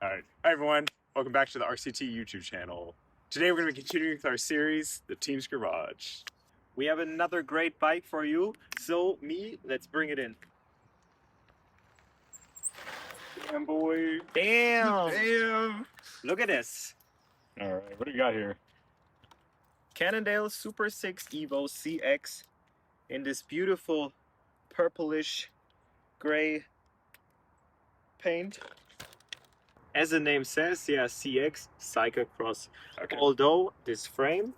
Alright, hi everyone, welcome back to the RCT YouTube channel. Today we're going to be continuing with our series, The Team's Garage. We have another great bike for you, so let's bring it in. Damn boy. Damn! Damn! Look at this. Alright, what do you got here? Cannondale SuperSix EVO CX in this beautiful purplish gray paint. As the name says, CX, Cyclocross. Okay. Although this frame,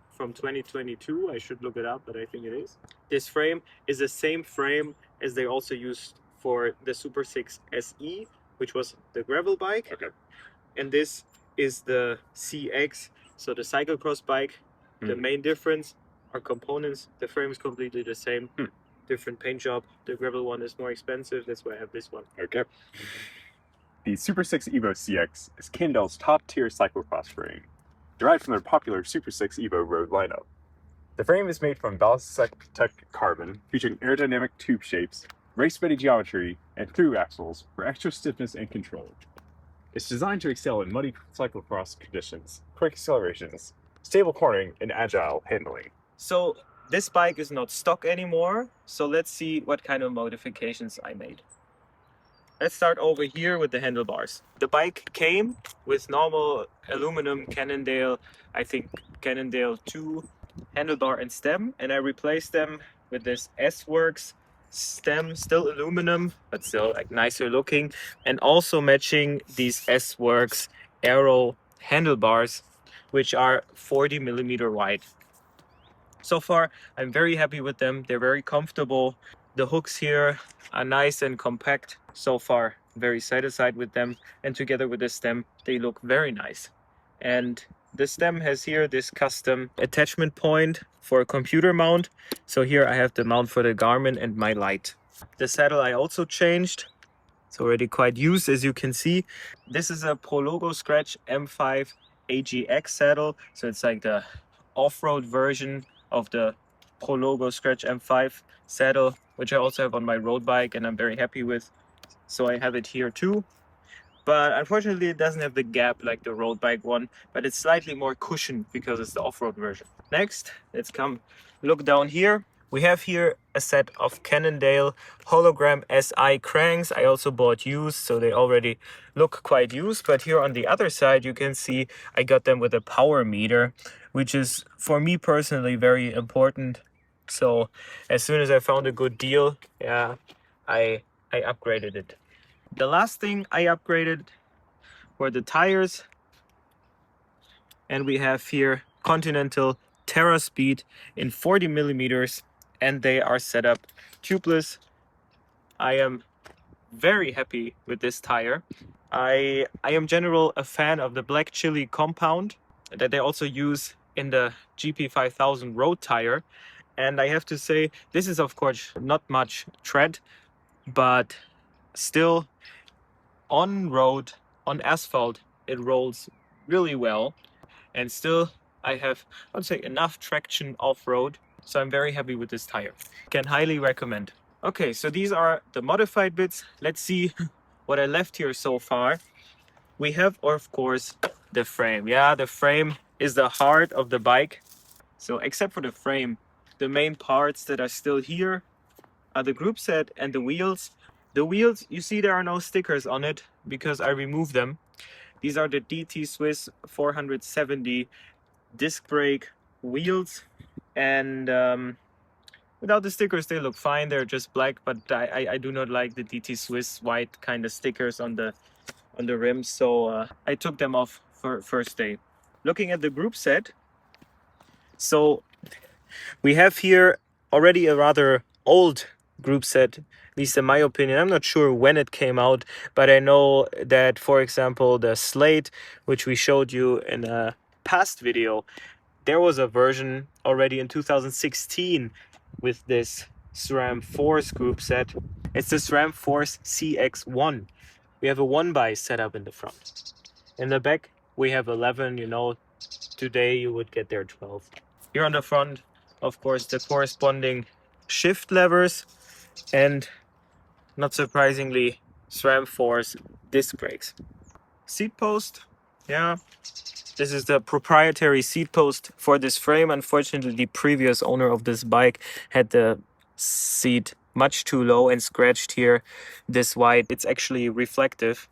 from 2022, I should look it up, but I think it is. This frame is the same frame as they also used for the SuperSix SE, which was the gravel bike. Okay. And this is the CX, so the cyclocross bike. The main difference are components. The frame is completely the same. Different paint job. The gravel one is more expensive. That's why I have this one. Okay. The SuperSix EVO CX is Cannondale's top-tier cyclocross frame, derived from their popular SuperSix EVO road lineup. The frame is made from BallisTec carbon, featuring aerodynamic tube shapes, race-ready geometry, and through axles for extra stiffness and control. It's designed to excel in muddy cyclocross conditions, quick accelerations, stable cornering, and agile handling. So this bike is not stock anymore, so let's see what kind of modifications I made. Let's start over here with the handlebars. The bike came with normal aluminum Cannondale, I think Cannondale 2 handlebar and stem, and I replaced them with this S-Works stem, still aluminum, but still like nicer looking, and also matching these S-Works Aero handlebars, which are 40 millimeter wide. So far, I'm very happy with them. They're very comfortable. The hooks here are nice and compact. So far, very satisfied with them. And together with the stem, they look very nice. And the stem has here this custom attachment point for a computer mount. So here I have the mount for the Garmin and my light. The saddle I also changed. It's already quite used, as you can see. This is a Prologo Scratch M5 AGX saddle. So it's like the off-road version of the Prologo Scratch M5 saddle, which I also have on my road bike and I'm very happy with. So I have it here too. But unfortunately it doesn't have the gap like the road bike one, but it's slightly more cushioned because it's the off-road version. Next, let's come look down here. We have here a set of Cannondale Hollowgram Si cranks. I also bought used, so they already look quite used. But here on the other side, you can see I got them with a power meter, which is for me personally very important. So as soon as I found a good deal, I upgraded it. The last thing I upgraded were the tires. And we have here Continental Terra Speed in 40 millimeters, and they are set up tubeless. I am very happy with this tire. I am generally a fan of the black chili compound that they also use in the GP5000 road tire. And I have to say, this is of course not much tread, but still on road, on asphalt, it rolls really well. And still I have, I would say, enough traction off-road. So I'm very happy with this tire. Can highly recommend. Okay, so these are the modified bits. Let's see what I left here so far. We have, of course, the frame. Yeah, the frame is the heart of the bike. So except for the frame, the main parts that are still here are the group set and the wheels. The wheels, you see there are no stickers on it because I removed them. These are the DT Swiss 470 disc brake wheels, and without the stickers they look fine. They're just black, but I do not like the DT Swiss white kind of stickers on the rims, so I took them off for first day. Looking at the group set, so we have here already a rather old group set, at least in my opinion. I'm not sure when it came out, but I know that, for example, the Slate, which we showed you in a past video, there was a version already in 2016 with this SRAM Force group set. It's the SRAM Force CX1. We have a 1x setup in the front. In the back, we have 11, you know, today you would get there 12. Here on the front, of course, the corresponding shift levers, and not surprisingly, SRAM Force disc brakes. seat post. Yeah, this is the proprietary seat post for this frame. Unfortunately, the previous owner of this bike had the seat much too low and scratched here this wide. It's actually reflective,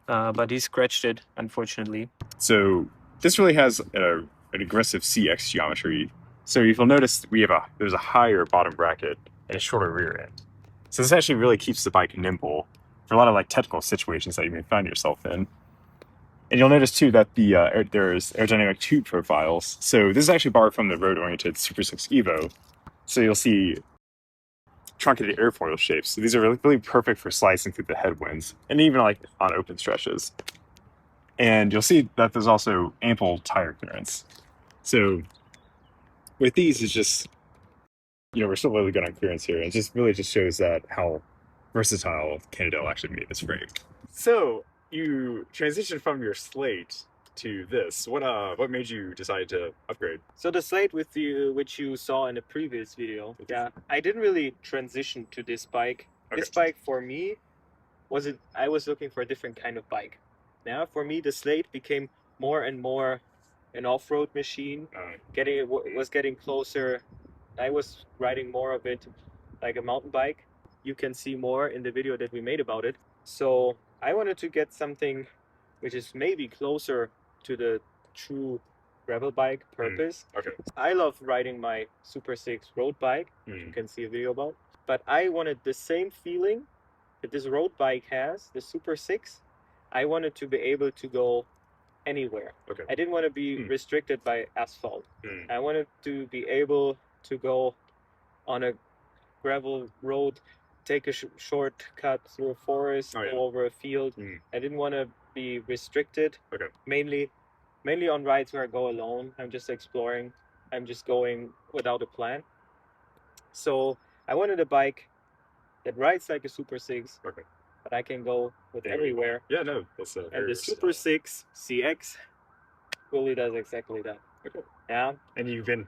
but he scratched it, unfortunately. So this really has an aggressive CX geometry. So if you'll notice, there's a higher bottom bracket and a shorter rear end. So this actually really keeps the bike nimble for a lot of like technical situations that you may find yourself in. And you'll notice too that there's aerodynamic tube profiles. So this is actually borrowed from the road-oriented SuperSix EVO. So you'll see truncated airfoil shapes. So these are really perfect for slicing through the headwinds and even like on open stretches. And you'll see that there's also ample tire clearance. So with these, it's just, we're still really good on clearance here. It just really just shows that how versatile Cannondale actually made this frame. So you transitioned from your slate to this. What made you decide to upgrade? So the slate which you saw in the previous video, yeah, I didn't really transition to this bike. Okay. This bike for me I was looking for a different kind of bike. Now for me the slate became more and more an off-road machine. Was getting closer. I was riding more of it like a mountain bike. You can see more in the video that we made about it. So I wanted to get something which is maybe closer to the true gravel bike purpose. Okay. I love riding my SuperSix road bike, which you can see a video about. But I wanted the same feeling that this road bike has, the SuperSix. I wanted to be able to go anywhere. Okay. I didn't want to be restricted by asphalt. I wanted to be able to go on a gravel road, take a shortcut through a forest, go over a field. I didn't want to be restricted. Okay. Mainly on rides where I go alone. I'm just exploring. I'm just going without a plan. So I wanted a bike that rides like a SuperSix, but I can go with everywhere. Yeah, no, that's a and the SuperSix CX really does exactly that. Okay. Yeah. And you've been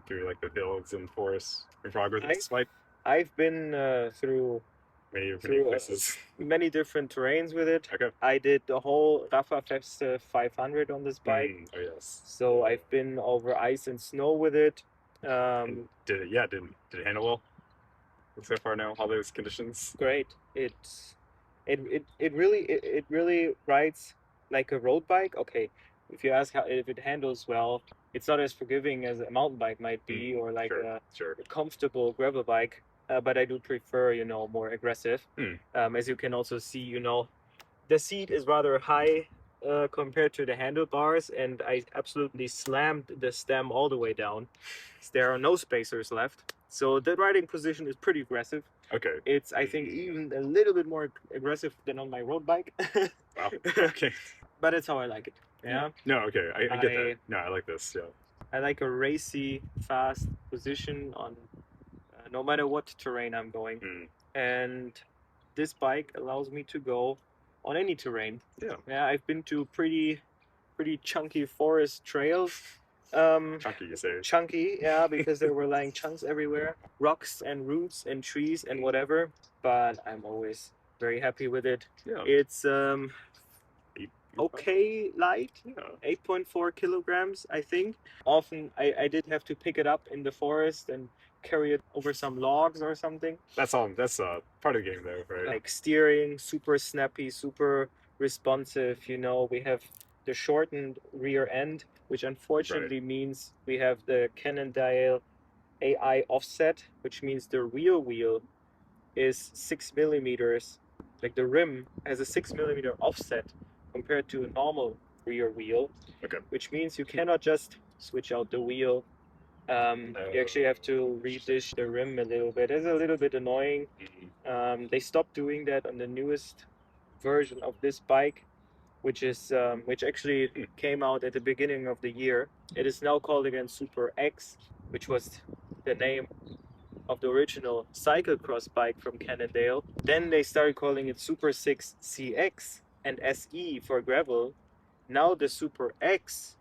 through like the fields and forests in progress with this bike? I've been through many different terrains with it. Okay. I did the whole Rafa Feste 500 on this bike. Oh yes. So I've been over ice and snow with it. Did it handle well so far now? All those conditions? Great. It really rides like a road bike. Okay, if you ask if it handles well, it's not as forgiving as a mountain bike might be, or like a comfortable gravel bike. But I do prefer, more aggressive. As you can also see, the seat is rather high compared to the handlebars, and I absolutely slammed the stem all the way down. There are no spacers left, so the riding position is pretty aggressive. Okay. It's, I think, even a little bit more aggressive than on my road bike. Wow. Okay. But it's how I like it. Yeah. No, okay. I get that. No, I like this. Yeah. I like a racy, fast position on no matter what terrain I'm going. And this bike allows me to go on any terrain. Yeah. Yeah, I've been to pretty chunky forest trails. Chunky, you say? Chunky, yeah, because there were lying chunks everywhere, rocks and roots and trees and whatever. But I'm always very happy with it. Yeah. It's okay light, 8.4 kilograms, I think. Often I did have to pick it up in the forest and carry it over some logs or something. That's part of the game though, right? Like steering, super snappy, super responsive. We have the shortened rear end, which unfortunately means we have the Cannondale AI offset, which means the rear wheel is 6 millimeters. Like the rim has a 6 millimeter offset compared to a normal rear wheel. Okay. Which means you cannot just switch out the wheel. You actually have to redish the rim a little bit. It's a little bit annoying. They stopped doing that on the newest version of this bike, which actually came out at the beginning of the year. It is now called again Super X, which was the name of the original cyclocross bike from Cannondale. Then they started calling it SuperSix CX and SE for gravel. Now the Super X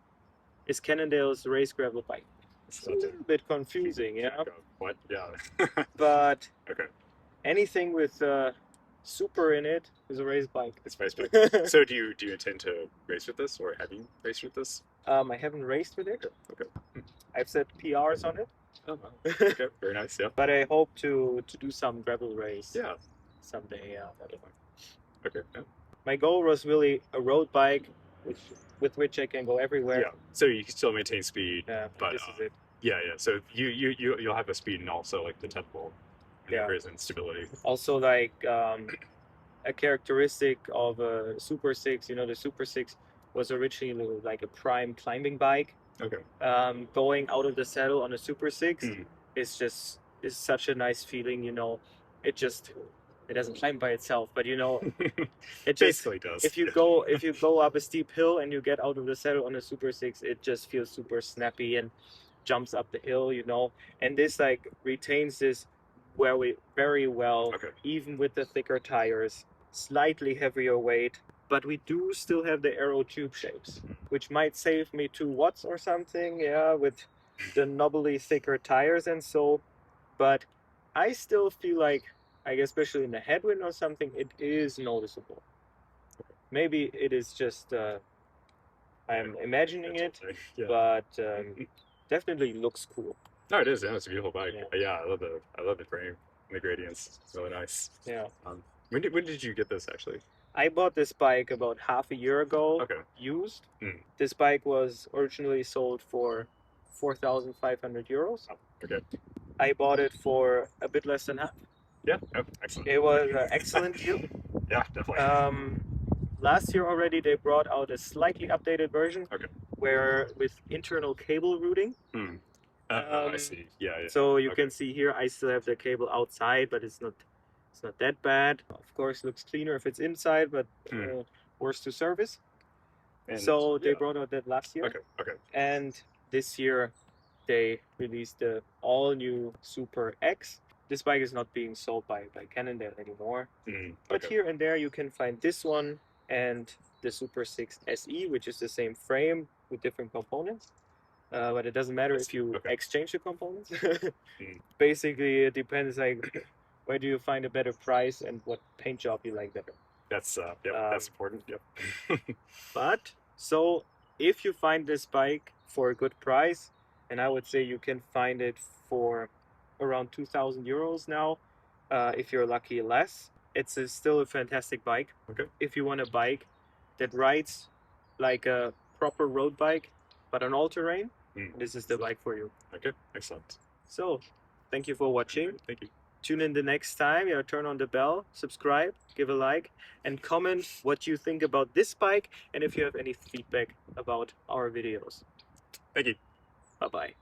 is Cannondale's race gravel bike. It's a little bit confusing, yeah. What? Yeah. But okay. Anything with super in it is a race bike. It's race bike. So do you intend to race with this, or have you raced with this? I haven't raced with it. Okay. I've set PRs on it. Oh, wow. Okay, very nice. Yeah. But I hope to do some gravel race. Yeah. Someday. Yeah. Okay. Yeah. My goal was really a road bike, with which I can go everywhere. Yeah. So you can still maintain speed. Yeah. But this is it. yeah. So you'll have the speed and also like the technical maneuvers and stability. Also, like a characteristic of a SuperSix. You know, the SuperSix was originally like a prime climbing bike. Okay. Going out of the saddle on a SuperSix is such a nice feeling. You know, it doesn't climb by itself, but you know, it just basically does. If you go up a steep hill and you get out of the saddle on a SuperSix, it just feels super snappy and jumps up the hill. You know, and this like retains this very well, even with the thicker tires, slightly heavier weight. But we do still have the aero tube shapes, which might save me 2 watts or something, yeah, with the knobbly thicker tires and so. But I still feel like, especially in the headwind or something, it is noticeable. Maybe it is just I'm imagining it, but definitely looks cool. No, it is. Yeah, it's a beautiful bike. Yeah, I love the frame and the gradients. It's really nice. Yeah. When did you get this actually? I bought this bike about half a year ago, used. This bike was originally sold for 4,500 euros. Oh, okay. I bought it for a bit less than half. Yeah, excellent. It was an excellent deal. Yeah, definitely. Last year already they brought out a slightly updated version, where with internal cable routing. I see. Yeah. So you can see here, I still have the cable outside, but it's not that bad. Of course, looks cleaner if it's inside, but worse to service. And so they brought out that last year. Okay. And this year they released the all-new Super X. This bike is not being sold by Cannondale anymore. But here and there you can find this one and the SuperSix SE, which is the same frame with different components. But it doesn't matter if you exchange the components. Basically, it depends like where do you find a better price and what paint job you like better. That's that's important. Yep. But so if you find this bike for a good price, and I would say you can find it for around 2,000 euros now, if you're lucky less. It's still a fantastic bike. If you want a bike that rides like a proper road bike, but on all-terrain, this is the bike for you. Okay, excellent. So, thank you for watching. Thank you. Tune in the next time. Turn on the bell, subscribe, give a like, and comment what you think about this bike and if you have any feedback about our videos. Thank you. Bye-bye.